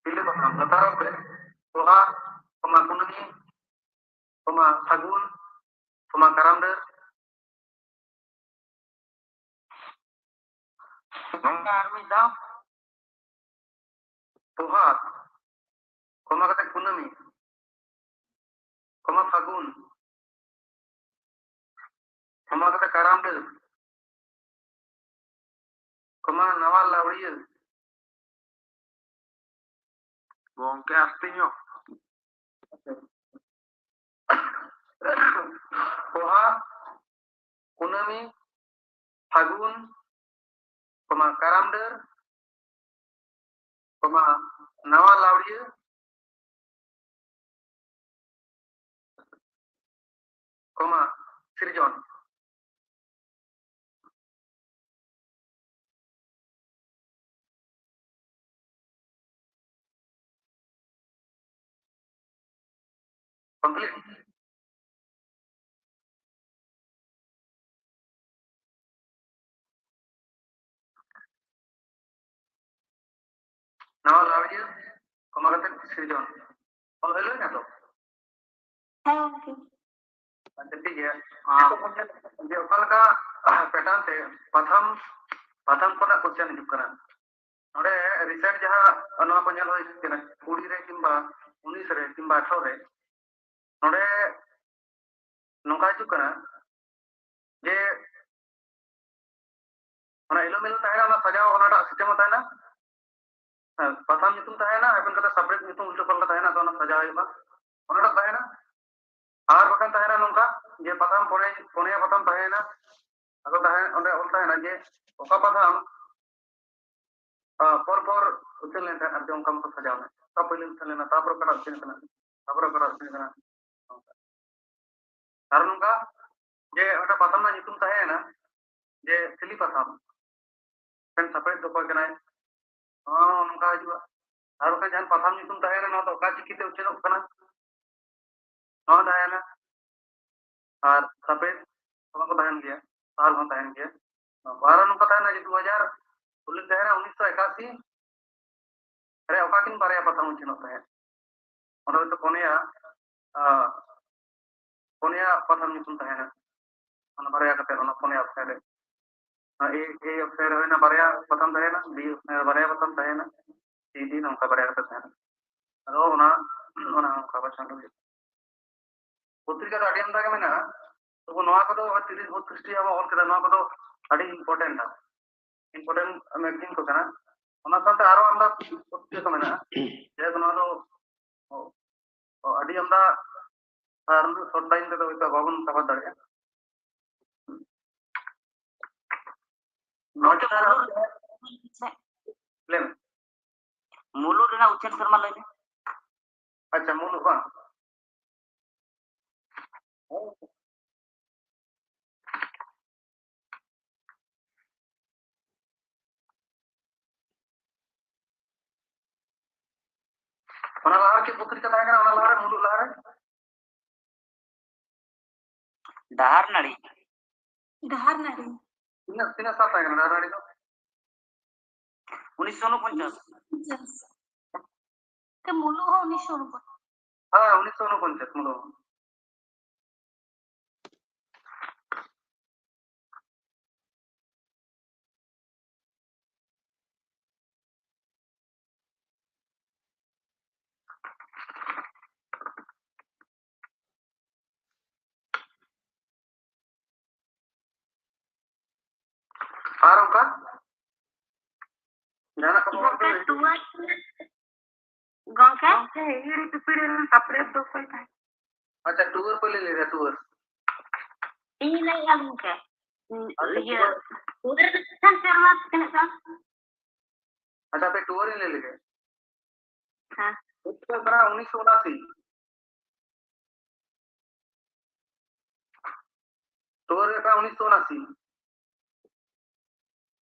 B: pilih pata हम latar पे toha pema kunani pema sagun pema karamder
D: Armida,
B: toha pema kata kunami pema sagun pema kata karamder pema nawal lawriya
D: gongke astinyo.
B: toha kunami sagun pema karamder pema nawal lawriya pema sirjon complete nawal lawriya pema kata sirjon और hello ना तो अच्छा ठीक है जे ओकालका pattern ते प्रथम प्रथम कोना क्वेश्चन हिजुग कना नोडे रिसेंट जहां अनवा को नेल होय केना 20 रे किंबा 19 रे किंबा 18 रे नोडे नोका हिजुग कना जे ona elo melo tahena ona sajao ona ta system होता है ना ᱯᱟᱛᱷᱟᱢ ᱧᱩᱛᱩᱢ ᱛᱟᱦᱮᱱᱟ ᱮᱵᱮᱱ ᱠᱟᱛᱮ ᱥᱟᱯᱲᱮᱫ ᱧᱩᱛᱩᱢ ᱩᱞᱴᱟᱹ ᱯᱟল্ᱴᱟ ᱛᱟᱦᱮᱱᱟ ᱟᱫᱚ ᱚᱱᱟ ᱥᱟᱡᱟᱣ ᱦᱩᱭᱩᱜᱼᱟ ᱚᱱᱟᱴᱟᱜ ᱛᱟᱦᱮᱱᱟ ᱟᱨ ᱵᱟᱠᱷᱟᱱ ᱛᱟᱦᱮᱱᱟ ᱱᱚᱝᱠᱟ ᱡᱮ ᱯᱟᱛᱷᱟᱢ ᱯᱚᱱᱭᱟ ᱯᱟᱛᱷᱟᱢ ᱛᱟᱦᱮᱱᱟ ᱟᱫᱚ ᱚᱸᱰᱮ ᱚᱞ ᱛᱟᱦᱮᱱᱟ ᱡᱮ ᱚᱠᱟ ᱯᱟᱛᱷᱟᱢ ᱯᱚᱨ ᱯᱚᱨ ᱩᱪᱷᱟᱹᱱ ᱞᱮᱱ ᱛᱟᱦᱮᱸᱫ ᱟᱨᱠᱤ ᱚᱱᱠᱟ ᱢᱚᱛᱚ ᱥᱟᱡᱟᱣ ᱢᱮ ᱯᱳᱭᱞᱳ ᱩᱪᱷᱟᱹᱱ ᱞᱮᱱᱟ ᱛᱟᱯᱚᱨᱮ ᱚᱠᱟᱴᱟᱜ ᱩᱪᱷᱟᱹᱱ ᱠᱟᱱᱟ ᱛᱟᱯᱚᱨᱮ ᱚᱠᱟᱴᱟᱜ ᱩᱪᱷᱟᱹᱱ ᱠᱟᱱᱟ ᱟᱨ ᱱᱚᱝᱠᱟ ᱡᱮ ᱚᱸᱰᱮ ᱯᱟᱛᱷᱟᱢ ᱨᱮᱱᱟᱜ ᱧᱩᱛᱩᱢ ᱛᱟᱦᱮᱸᱭᱮᱱᱟ ᱡᱮ ᱥᱤᱞᱤ ᱯᱟᱛᱷᱟᱢ ᱢᱮᱱ ᱥᱟᱯᱲᱮᱫ ᱫᱚ ᱚᱠᱚᱭ ᱠᱟᱱᱟᱭ ᱱᱚᱝᱠᱟ ᱦᱤᱡᱩᱜᱼᱟ ᱟᱨ ᱵᱟᱠᱷᱟᱱ ᱡᱟᱦᱟᱱ ᱯᱟᱛᱷᱟᱢ ᱧᱩᱛᱩᱢ ᱛᱟᱦᱮᱸᱭᱮᱱᱟ ᱱᱚᱣᱟ ᱫᱚ ᱚᱠᱟ ᱪᱤᱠᱤᱛᱮ ᱩᱪᱷᱟᱹᱱᱚᱜ ᱠᱟᱱᱟ ᱱᱚᱣᱟ ᱛᱟᱦᱮᱸᱭᱮᱱᱟ ᱟᱨ ᱥᱟᱯᱲᱮᱫ ᱚᱱᱟ ᱠᱚ ᱛᱟᱦᱮᱱ ᱜᱮᱭᱟ ᱥᱟᱞ ᱦᱚᱸ ᱛᱟᱦᱮᱱ ᱜᱮᱭᱟ ᱟᱨ ᱱᱚᱝᱠᱟ ᱛᱟᱦᱮᱱᱟ ᱡᱮ 2000 उल्लेख तहना 1981 रे ओकाकिन बारे पता उचिनों तहन और तो पोनिया पता निकुम तहना अन बारे कते अन पोनिया अक्षर रे ए अक्षर होना बारे पता तहना बी बारे पता तहना सी डी नोका बारे कते तहना अदो ओना का बचन रे पत्रिका दा अडियम दागे मेना तो नोआ को 30 32 टी अब ऑल केदा नोआ को अडी इंपोर्टेंट है इंपोर्टेंट मैगजीन को कना ओना साथे आरो आमदा पत्रिका को मेना जे नोआ दो अडी आमदा आर शॉर्ट टाइम ते तो बाबन कवर दाड़े
D: मुलुर रेना उच्चन शर्मा लगे
B: अच्छा मुलुर बा ओना लार की पत्रिका ताहे कना ओना लार मुलुर लार
D: डहार नाड़ी
B: तीन साल ताहे कना डहार नाड़ी तो
D: 1949
C: के मुलु हो 1949
B: हां 1949 मुलुर आरो का जाना को
C: गंके हिड़ी पिपड़ी में सपरे दो कोई था
B: अच्छा टूर पे ले रहा टूर
C: इन नहीं आलू के ये उधर सन शर्मा कने का
B: अच्छा पे टूर ही ले गए
C: हां
B: उसका बड़ा 1979 टूर का 1979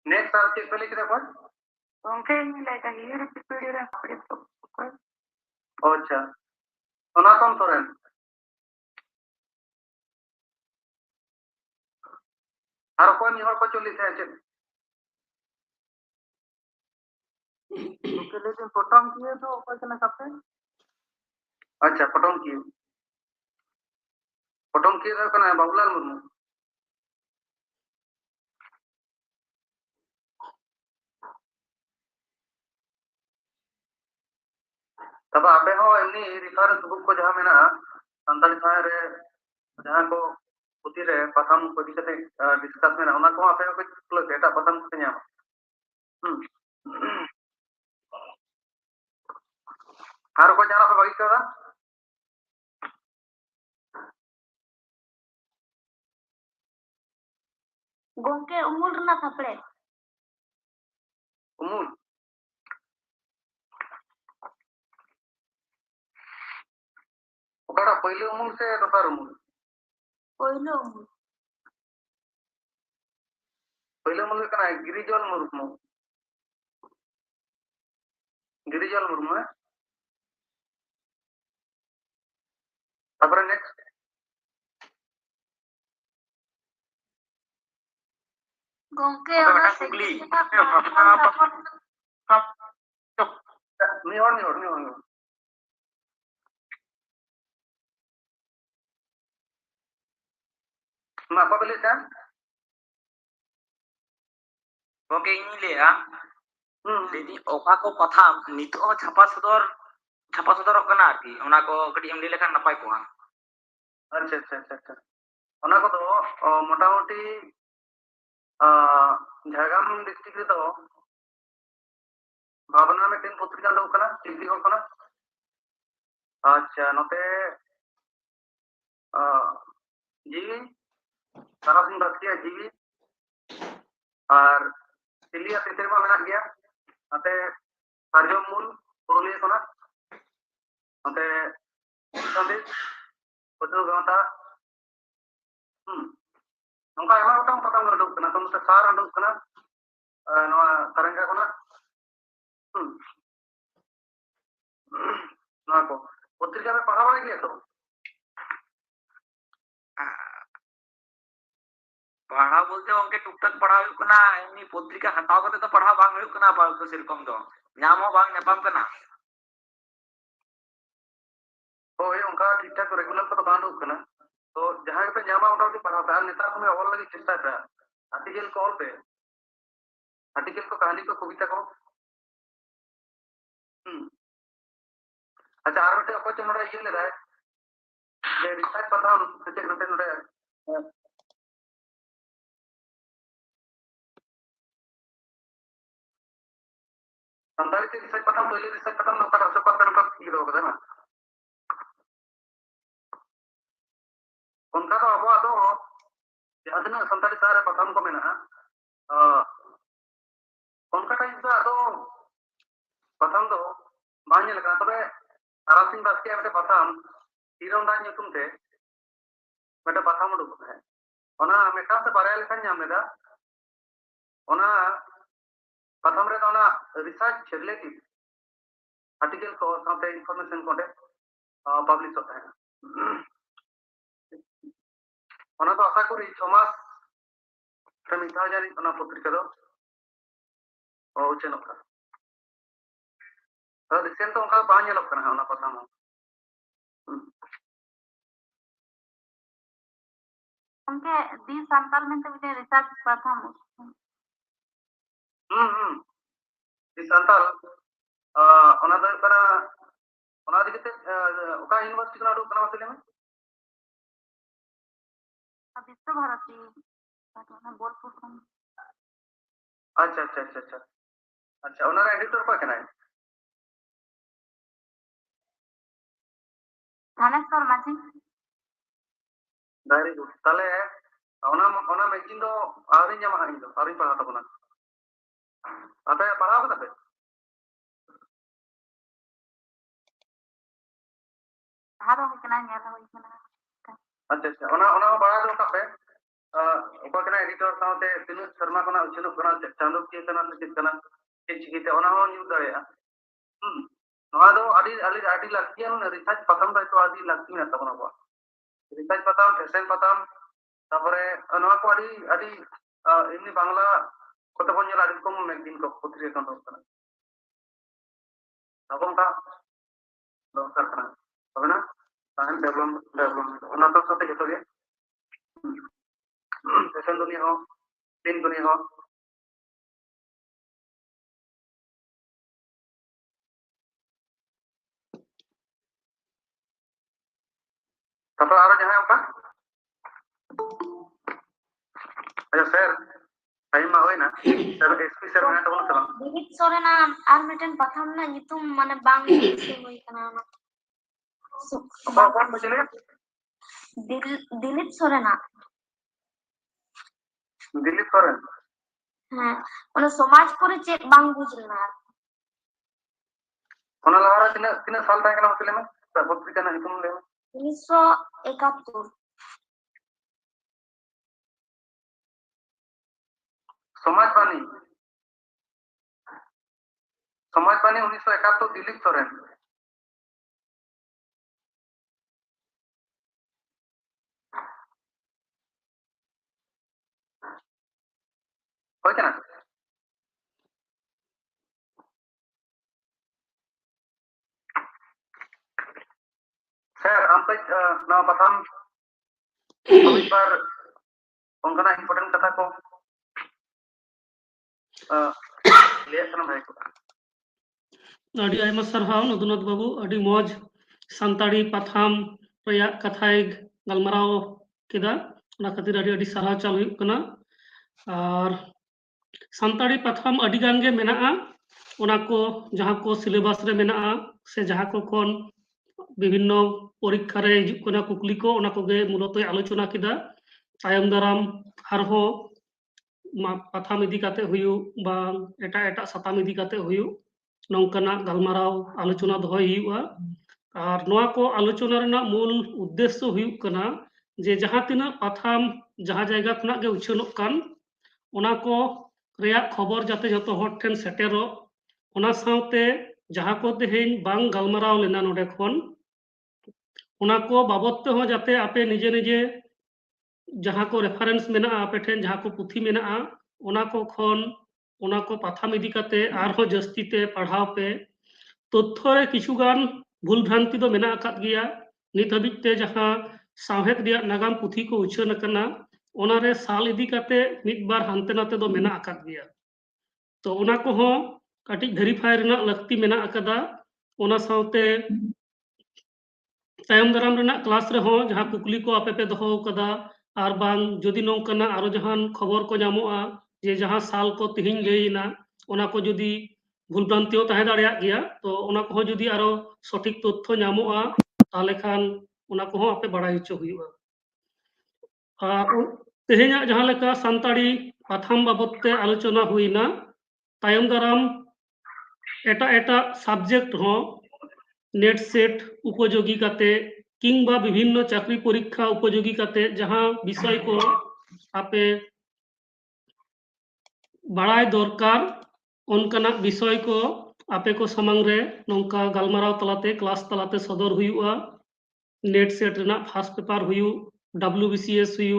B: नेक्स्ट साल के पहले कितना पर
C: गंके नहीं लेगा हिड़ी पिपड़ी रे सपरे दो कोई
B: अच्छा सनातन सोरेन आरो कोई निहर को चली थे चल तो लेकिन पटम किए तो कोई कना सपे अच्छा पटम किए तो कना बाबूलाल मुर्मू तब आपे हो एमनी रिफरेंस बुक को जहां मेना संताली थाय रे जहां को पुती रे पथम को दिखते डिस्कस मेना ओना को आपे को क्लो डेटा पथम को न्याम आरो को जाना पे बाकी का
C: गंके उमुल रना सपरे
B: उमुल ओकरा पहले उमुल से दोसर उमुल
C: पहिलो उमुल
B: पहले उमुल कना गिरिजल मुर्मू है तापर नेक्स्ट
C: गंके
D: अबे
C: ओना
D: बेटा
C: से
D: कुगली
B: निहोर मा को बोले था
D: ओके इन लेया लेदी ओका को कथा नितो छापा सदर कना आरकी ओना को कटी एम ले लेखान नपाय को
B: अच्छा ओना को तो मोटामुटी झारग्राम डिस्ट्रिक्ट रे तो भावना में तीन पत्रिका दो कना चिल्ली हो कना अच्छा नोते जीवी तारासिंह बास्किया जीवी और चिल्ली तितिर मा मेना गया नोते सार्जम मूल पुरुलिया कना नोते संदेश पटु गाता नोंका एमा गोटां पताम उडुक कना तो नोते सार उडुक कना नोआ तरंगा कना नोआ को पत्रिका में पढ़ा बड़ा गया तो
D: पढ़ा बोलते होंगे टुकटक पढ़ा हुई कना एमनी पत्रिका हटाव करते तो पढ़ा बांग हुई कना पर तो सेरकम दो नाम हो बांग नेपाम कना
B: होय उनका ठीक ठाक रेगुलर तो बांध उक कना तो जहां पे जामा उठा के पढ़ाता है नेता को अवल लगी चेष्टा पे आर्टिकल कॉल पे आर्टिकल को कहानी को कविता को अच्छा आर मटे अको चनोड़ा ये ले रहा है जे रिसर्च पता से नते नोड़े संताली से रिसर्च पता पहले रिसर्च पता न पता सब पता न की दो कदा ना उनका तो अब तो जहां दिन संताली सारे पता को मेना उनका टाइम तो पता दो बाñe लगा तबे तारासिंह बास्किया मटे पता तीरंदा nyutum te मटे पता मुडुक है ओना मेटा से बारे लेखन नाम लेदा ओना प्रथम रे ओना रिसर्च रिलेटिव आर्टिकल को साथे इंफॉर्मेशन कोडे पब्लिश होता है ओना तो आशा करी समाज समीक्षा जारी ओना पत्रिका दो उचेनोक तो रिसेंट तो उनका बाñe लोक कना ओना पता मो
C: उनके दी संताल में तो मुझे रिसर्च प्रथम
B: दी संताल ओना दो कना ओना दिगते ओका यूनिवर्सिटी कना कना मसले में
C: विश्व भारती बोलपुर
B: अच्छा अच्छा अच्छा अच्छा अच्छा ओना एडिटर को कना है
C: धनेश्वर माझी
B: वेरी गुड ताले ओना मैगजीन दो आरी ᱧᱟᱢᱟ ᱤᱧ ᱫᱚ आरी पढ़ा तबना अबे पढ़ा बता बे
C: हारो कितना नेल होई किना
B: अच्छा अच्छा ओना बड़ा दो का पे ओका कना एडिटर साथे तिनु शर्मा कना उछनो कना चांदो के कना से कना के चिकिते ओना हो न्यू दरेया नवा दो आदि लाक्तियान रिसर्च पसंद है तो आदि लाक्ति ना तबना को रिसर्च पताम फैशन पताम तापरे नवा को आदि इमनी बांग्ला कत बन नेला आदि को मैगजीन को पत्रिका कन कना तबन का दरकार कना तबना टाइम डेवलपमेंट ओना तो साथे जतो गे फैशन दुनिया हो दिन दुनिया हो तब आरो जहां का अच्छा सर टाइम होय ना सर एसपी सर ना तो बोल
C: दिलीप सोरेना आर मिटन प्रथम ना नितुम माने बांग से होई कना
B: कौन बचले
C: दिलीप सोरेना
B: दिलीप सोरेन
C: हां ओना समाज पर चेक बांग बुझलना
B: ओना लहारा तिना साल तक ना मसले में पत्रिका ना नितुम ले
C: 1971
B: समाजवाणी 1971 दिलीप सोरेन होय ना सर हम पे ना पताम अभी पर उनका इंपोर्टेंट कथा को लेसन भाई को
A: अडी आयमा सरहाव नदुनाथ बाबू अडी मौज संताड़ी पाथाम रया कथाय गलमराव केदा ना खातिर अडी सरहाव चाल हुई कना और संताड़ी पाथाम अडी गान गे मेना ᱚᱱᱟ ᱠᱚ ᱡᱟᱦᱟᱸ ᱠᱚ सिलेबस रे मेनाआ से जहाँ को खन विभिन्न परीक्षा रे हिजुग कना कुकली को ओना कोगे मूलतय आलोचना किदा तायम दाराम आरहो पाथाम इदी काते हुयु बा एटा एटा साताम इदी काते हुयु नौकना गलमाराव आलोचना दोहय हुयुआ और नोआ को आलोचना रेना मूल उद्देश्य हुयुग कना जे जहाँ तिना पाथाम जहाँ जायगा खना गे उछनोग कान ओना को रेया खबर जाते जतो हर ठेन सेटेरो ओना साउते जहाँ को तेहेन बांग गलमाराव लेना नोडे खन ओना को बाबत ते हो जाते आपे निजे निजे जहाँ को रेफरेंस मेना आपे ठेन जहाँ को पुथी मेना ओना को खन ओना को पाथाम इदी काते आरहो जस्ती ते पढ़ाव पे तथ्य रे किछुगान भूल भ्रांति दो मेना आकाद गिया नित हबिज ते जहाँ सावहेद रिया नागाम पुथी को उछन कना ओना रे साल इदी काते मिद बार हानते नाते दो मेना आकाद गिया तो ओना को हो काटिज वेरीफाई रेना लक्ति मेना आकादा ओना सावते तायम दाराम रेना क्लास रे हो जहाँ कुकली को आपे पे दोहो कदा आर बांग जदि नौकना आरो जहान खबर को नामोआ जे जहाँ साल को तिहिन लेना ओना को जदि भूल भ्रांतियों ताहे दाड़िया गया तो ओना को जदि आरो सठिक तथ्य नामोआ ताले खान ओना को आपे बाड़ाई हचो हुयुआ तेहेना जहाँ लेका सानताड़ी पाथाम बाबत ते आलोचना हुईना तायम दाराम एटा एटा सब्जेक्ट हो नेट सेट उपयोगी काते किंबा विभिन्न चाकरी परीक्षा उपयोगी काते जहाँ विषय को आपे बाड़ाई दरकार उनकाना विषय को आपे को समंग रे नौका गलमाराव तलाते क्लास तलाते सदर हुयुआ नेट सेट रेना फर्स्ट पेपर हुयु WBCS हुयु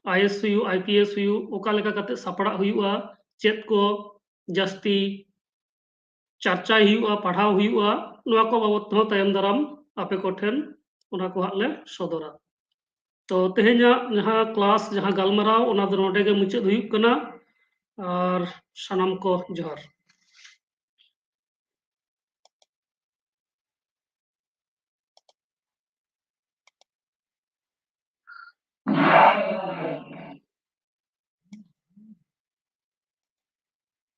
A: IS हुयु IPS हुयु ओका लेका काते सापड़ा हुयुआ चेत को जस्ती चर्चा हुयुआ पढ़ाव हुयुआ नोआ को बाबत हो तायम दाराम आपे को ठेन ओना को हाले सदरा तो तेहेना जहाँ क्लास जहाँ गलमाराव ओना दो नोडे गे मुचाद हुयुग कना और सनाम को जोहार